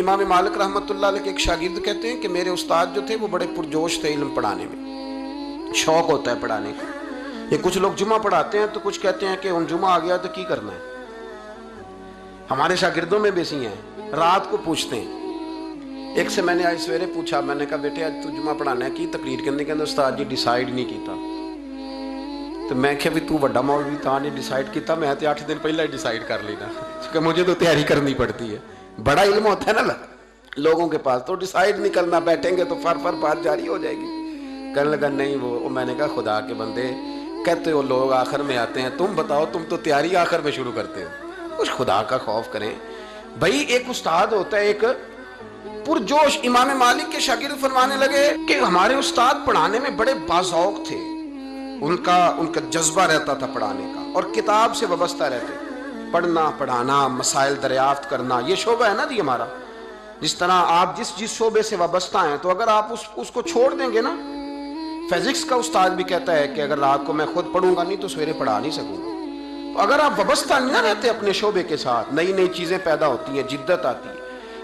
امام مالک رحمۃ اللہ علیہ کے ایک شاگرد کہتے ہیں کہ میرے استاد جو تھے وہ بڑے پرجوش تھے علم پڑھانے میں، شوق ہوتا ہے پڑھانے کا۔ یہ کچھ لوگ جمعہ پڑھاتے ہیں تو کچھ کہتے ہیں کہ ان جمعہ آ گیا تو کی کرنا ہے۔ ہمارے شاگردوں میں بھی ایسی ہیں، رات کو پوچھتے ہیں۔ ایک سے میں نے آج سویرے پوچھا، میں نے کہا بیٹے آج تو جمعہ پڑھانا ہے کی تقریر کرنے کے اندر استاد جی ڈیسائیڈ نہیں کیتا۔ تو میں کہ بھی تو بڑا مولوی تھا نے ڈیسائیڈ کیتا، میں تے 8 دن پہلے ہی ڈیسائیڈ کر لینا، کیونکہ مجھے تو تیاری کرنی پڑتی ہے۔ بڑا علم ہوتا ہے نا لوگوں کے پاس، تو ڈیسائیڈ نہیں کرنا، بیٹھیں گے تو فر بات جاری ہو جائے گی۔ کہنے لگا نہیں وہ میں نے کہا خدا کے بندے کہتے ہو لوگ آخر میں آتے ہیں، تم بتاؤ تم تو تیاری آخر میں شروع کرتے ہو، کچھ خدا کا خوف کریں بھائی۔ ایک استاد ہوتا ہے ایک پرجوش۔ امام مالک کے شاگرد فرمانے لگے کہ ہمارے استاد پڑھانے میں بڑے باذوق تھے، ان کا جذبہ رہتا تھا پڑھانے کا، اور کتاب سے وابستہ رہتے، پڑھنا پڑھانا مسائل دریافت کرنا، یہ شعبہ ہے نا جی ہمارا۔ جس طرح آپ جس شعبے سے وابستہ ہیں تو اگر آپ اس کو چھوڑ دیں گے نا، فزکس کا استاد بھی کہتا ہے کہ اگر رات کو میں خود پڑھوں گا نہیں تو سویرے پڑھا نہیں سکوں گا۔ تو اگر آپ وابستہ نہ رہتے اپنے شعبے کے ساتھ، نئی نئی چیزیں پیدا ہوتی ہیں، جدت آتی ہے،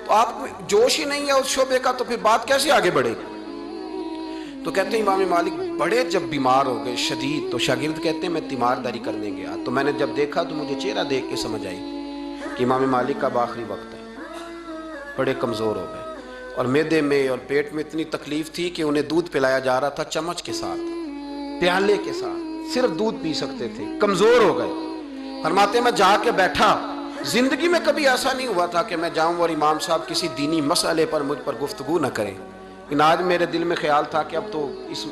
تو آپ جوش ہی نہیں ہے اس شعبے کا، تو پھر بات کیسے آگے بڑھے گی؟ تو کہتے ہیں امام مالک بڑے جب بیمار ہو گئے شدید، تو شاگرد کہتے ہیں میں تیمارداری کرنے گیا، تو میں نے جب دیکھا تو مجھے چہرہ دیکھ کے سمجھ آئی کہ امام مالک کا آخری وقت ہے، بڑے کمزور ہو گئے، اور معدے میں اور پیٹ میں اتنی تکلیف تھی کہ انہیں دودھ پلایا جا رہا تھا چمچ کے ساتھ، پیالے کے ساتھ، صرف دودھ پی سکتے تھے، کمزور ہو گئے۔ فرماتے میں جا کے بیٹھا، زندگی میں کبھی ایسا نہیں ہوا تھا کہ میں جاؤں اور امام صاحب کسی دینی مسئلے پر مجھ پر گفتگو نہ کریں، لیکن آج میرے دل میں خیال تھا کہ اب تو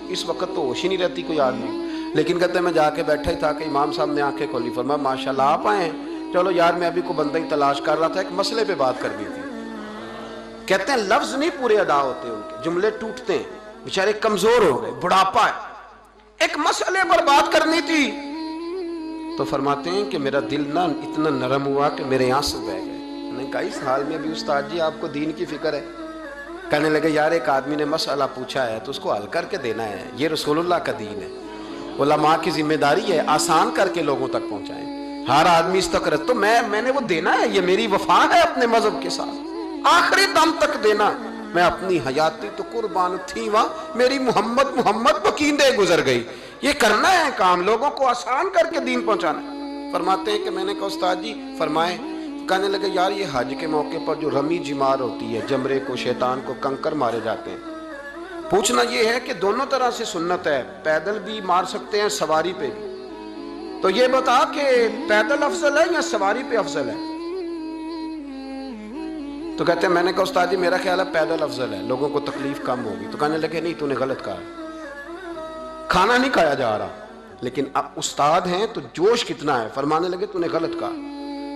اس وقت تو ہوش ہی نہیں رہتی کوئی آدمی، لیکن کہتے ہیں میں جا کے بیٹھا ہی تھا کہ امام صاحب نے آنکھیں کھولی، فرمایا ماشاءاللہ آپ آئے ہیں، چلو یار میں ابھی کو بندہ ہی تلاش کر رہا تھا، ایک مسئلے پہ بات کرنی تھی۔ کہتے ہیں لفظ نہیں پورے ادا ہوتے، ان کے جملے ٹوٹتے ہیں، بیچارے کمزور ہو گئے، بڑھاپا ہے، ایک مسئلے پر بات کرنی تھی۔ تو فرماتے ہیں کہ میرا دل نہ اتنا نرم ہوا کہ میرے آنسو بہہ گئے۔ میں نے کہا اس حال میں بھی استاد جی آپ کو دین کی فکر ہے؟ کہنے لگے یار ایک آدمی نے مسئلہ پوچھا ہے تو اس کو حل کر کے دینا ہے، یہ رسول اللہ کا دین ہے، علماء کی ذمہ داری ہے آسان کر کے لوگوں تک پہنچائیں، ہر آدمی اس تک تو میں نے وہ دینا ہے، یہ میری وفا ہے اپنے مذہب کے ساتھ، آخری دم تک دینا۔ میں اپنی حیاتی تو قربان تھی وہاں، میری محمد بکیندے گزر گئی، یہ کرنا ہے کام، لوگوں کو آسان کر کے دین پہنچانا ہے۔ فرماتے ہیں کہ میں نے کہا استاد جی فرمائیں، کہنے لگے یار یہ حج کے موقع پر جو رمی جمار ہوتی ہے، جمرے کو شیطان کو کنکر مارے جاتے ہیں، پوچھنا یہ ہے کہ دونوں طرح سے سنت ہے، پیدل بھی مار سکتے ہیں سواری پہ بھی، تو یہ بتا کہ پیدل افضل ہے یا سواری پہ افضل ہے؟ تو کہتے ہیں میں نے کہا استاد جی میرا خیال ہے پیدل افضل ہے، لوگوں کو تکلیف کم ہوگی۔ تو کہنے لگے نہیں تو نے غلط کہا، کھانا نہیں کھایا جا رہا، لیکن اب استاد ہیں تو جوش کتنا ہے، فرمانے لگے تو نے غلط کہا۔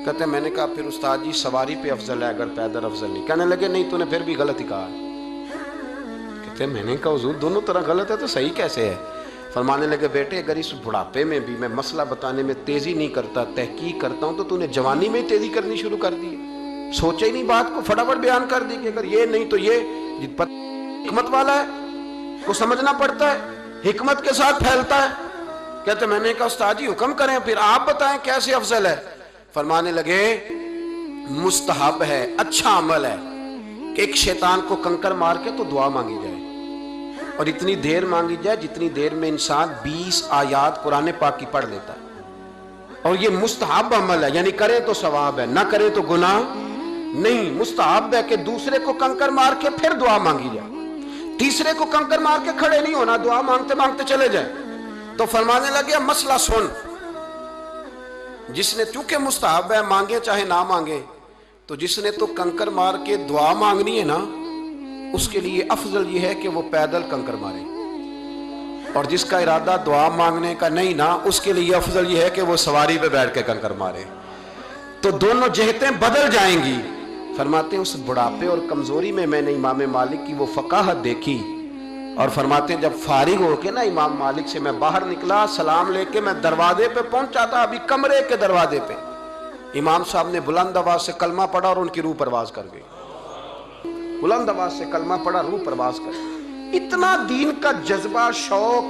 کہتے ہیں میں نے کہا پھر استاد جی سواری پہ افضل ہے اگر پیدل افضل نہیں؟ کہنے لگے نہیں تو نے پھر بھی غلط ہی کہا۔ کہتے ہیں میں نے کہا حضور دونوں طرح غلط ہے تو صحیح کیسے ہے؟ فرمانے لگے بیٹے اگر اس بڑھاپے میں بھی میں مسئلہ بتانے میں تیزی نہیں کرتا، تحقیق کرتا ہوں، تو نے جوانی میں تیزی کرنی شروع کر دی، سوچے ہی نہیں بات کو، فٹافٹ بیان کر دی کہ اگر یہ نہیں تو یہ، حکمت والا ہے کو سمجھنا پڑتا ہے، حکمت کے ساتھ پھیلتا ہے۔ کہتے میں نے کہا استاد جی حکم کریں پھر آپ بتائیں کیسے افضل ہے؟ فرمانے لگے مستحب ہے، اچھا عمل ہے کہ ایک شیطان کو کنکر مار کے تو دعا مانگی جائے، اور اتنی دیر مانگی جائے جتنی دیر میں انسان 20 آیات قرآن پاک کی پڑھ لیتا ہے، اور یہ مستحب عمل ہے، یعنی کرے تو ثواب ہے، نہ کرے تو گناہ نہیں۔ مستحب ہے کہ دوسرے کو کنکر مار کے پھر دعا مانگی جائے، تیسرے کو کنکر مار کے کھڑے نہیں ہونا، دعا مانگتے مانگتے چلے جائیں۔ تو فرمانے لگے مسئلہ سن، جس نے چونکہ مستحب ہے مانگے چاہے نہ مانگے، تو جس نے تو کنکر مار کے دعا مانگنی ہے نا، اس کے لیے افضل یہ ہے کہ وہ پیدل کنکر مارے، اور جس کا ارادہ دعا مانگنے کا نہیں نا، اس کے لیے افضل یہ ہے کہ وہ سواری پہ بیٹھ کے کنکر مارے، تو دونوں جہتیں بدل جائیں گی۔ فرماتے ہیں اس بڑھاپے اور کمزوری میں میں نے امام مالک کی وہ فقاہت دیکھی، اور فرماتے ہیں جب فارغ ہو کے نا امام مالک سے میں باہر نکلا، سلام لے کے میں دروازے پہ پہنچا تھا، ابھی کمرے کے دروازے پہ امام صاحب نے بلند آواز سے کلمہ پڑھا اور ان کی روح پرواز کر گئی، بلند آواز سے کلمہ پڑھا، روح پرواز کر گئی۔ اتنا دین کا جذبہ، شوق،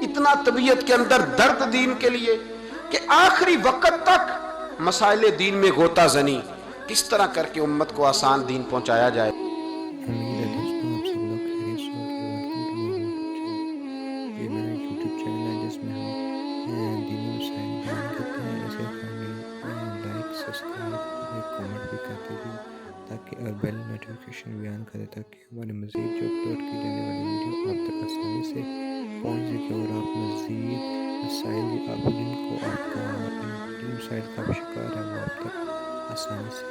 اتنا طبیعت کے اندر درد دین کے لیے کہ آخری وقت تک مسائل دین میں غوطہ زنی، کس طرح کر کے امت کو آسان دین پہنچایا جائے. امید ہے دوستوں آپ سب لوگ خیریت سے ہوں گے. Welcome to my YouTube channel. یہ میرا یوٹیوب چینل ہے جس میں ہم دینی مسائل بیان کرتے ہیں. اسے کائنڈلی لائک سبسکرائب اور کامنٹ بھی کر دیجیے تاکہ اور بیل نوٹیفیکیشن بھی آن کرے تاکہ ہماری مزید جو اپلوڈ کی جانے والی ویڈیو آپ تک آسانی سے پہنچ سکے اور آپ مزید مسائل آپ جن کو آپ کا جن مسائل کا بھی شکار ہے وہ آپ تک آسانی سے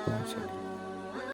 پہنچ سکے.